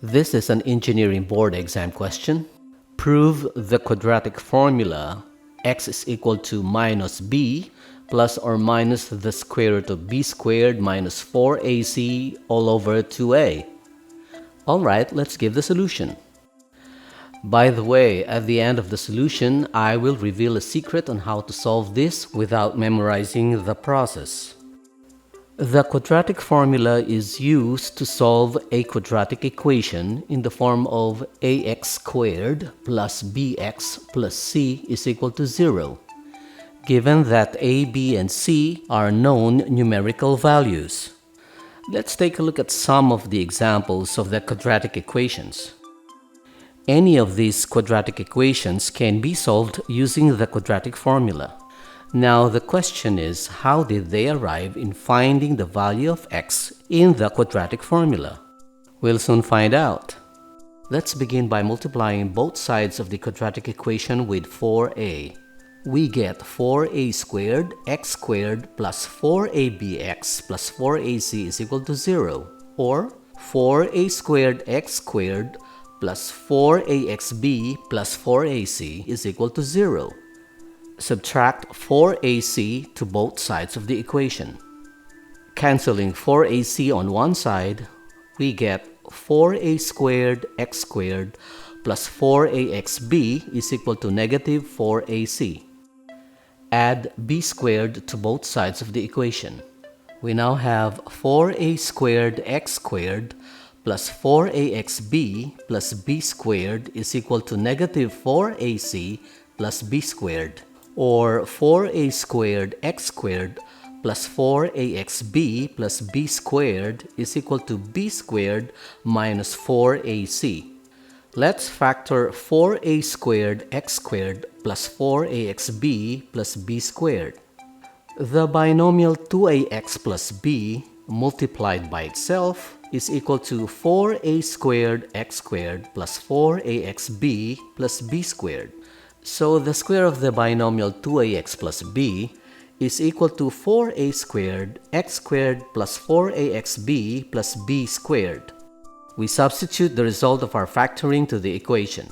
This is an engineering board exam question. Prove the quadratic formula x is equal to minus b plus or minus the square root of b squared minus 4ac all over 2a. Alright, let's give the solution. By the way, at the end of the solution, I will reveal a secret on how to solve this without memorizing the process. The quadratic formula is used to solve a quadratic equation in the form of ax squared plus bx plus c is equal to 0, given that a, b, and c are known numerical values. Let's take a look at some of the examples of the quadratic equations. Any of these quadratic equations can be solved using the quadratic formula. Now the question is, how did they arrive in finding the value of x in the quadratic formula? We'll soon find out. Let's begin by multiplying both sides of the quadratic equation with 4a. We get 4a squared x squared plus 4abx plus 4ac is equal to 0, or 4a squared x squared plus 4axb plus 4ac is equal to 0. Subtract 4ac to both sides of the equation. Canceling 4ac on one side, we get 4a squared x squared plus 4axb is equal to negative 4ac. Add b squared to both sides of the equation. We now have 4a squared x squared plus 4axb plus b squared is equal to negative 4ac plus b squared, or 4a squared x squared plus 4axb plus b squared is equal to b squared minus 4ac. Let's factor 4a squared x squared plus 4axb plus b squared. The binomial 2ax plus b multiplied by itself is equal to 4a squared x squared plus 4axb plus b squared. So the square of the binomial 2ax plus b is equal to 4a squared x squared plus 4axb plus b squared. We substitute the result of our factoring to the equation.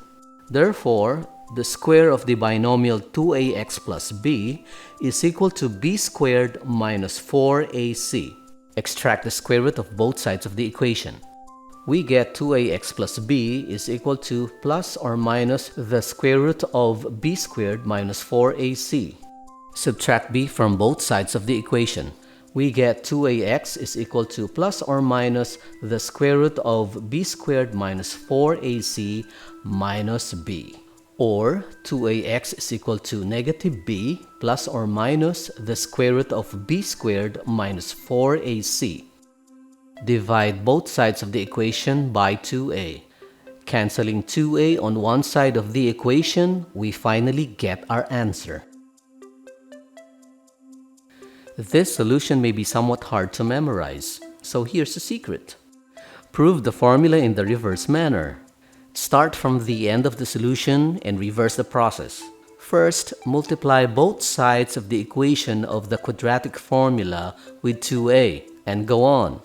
Therefore, the square of the binomial 2ax plus b is equal to b squared minus 4ac. Extract the square root of both sides of the equation. We get 2ax plus b is equal to plus or minus the square root of b squared minus 4ac. Subtract b from both sides of the equation. We get 2ax is equal to plus or minus the square root of b squared minus 4ac minus b. Or 2ax is equal to negative b plus or minus the square root of b squared minus 4ac. Divide both sides of the equation by 2a. Canceling 2a on one side of the equation, we finally get our answer. This solution may be somewhat hard to memorize, so here's the secret. Prove the formula in the reverse manner. Start from the end of the solution and reverse the process. First, multiply both sides of the equation of the quadratic formula with 2a, and go on.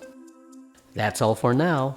That's all for now.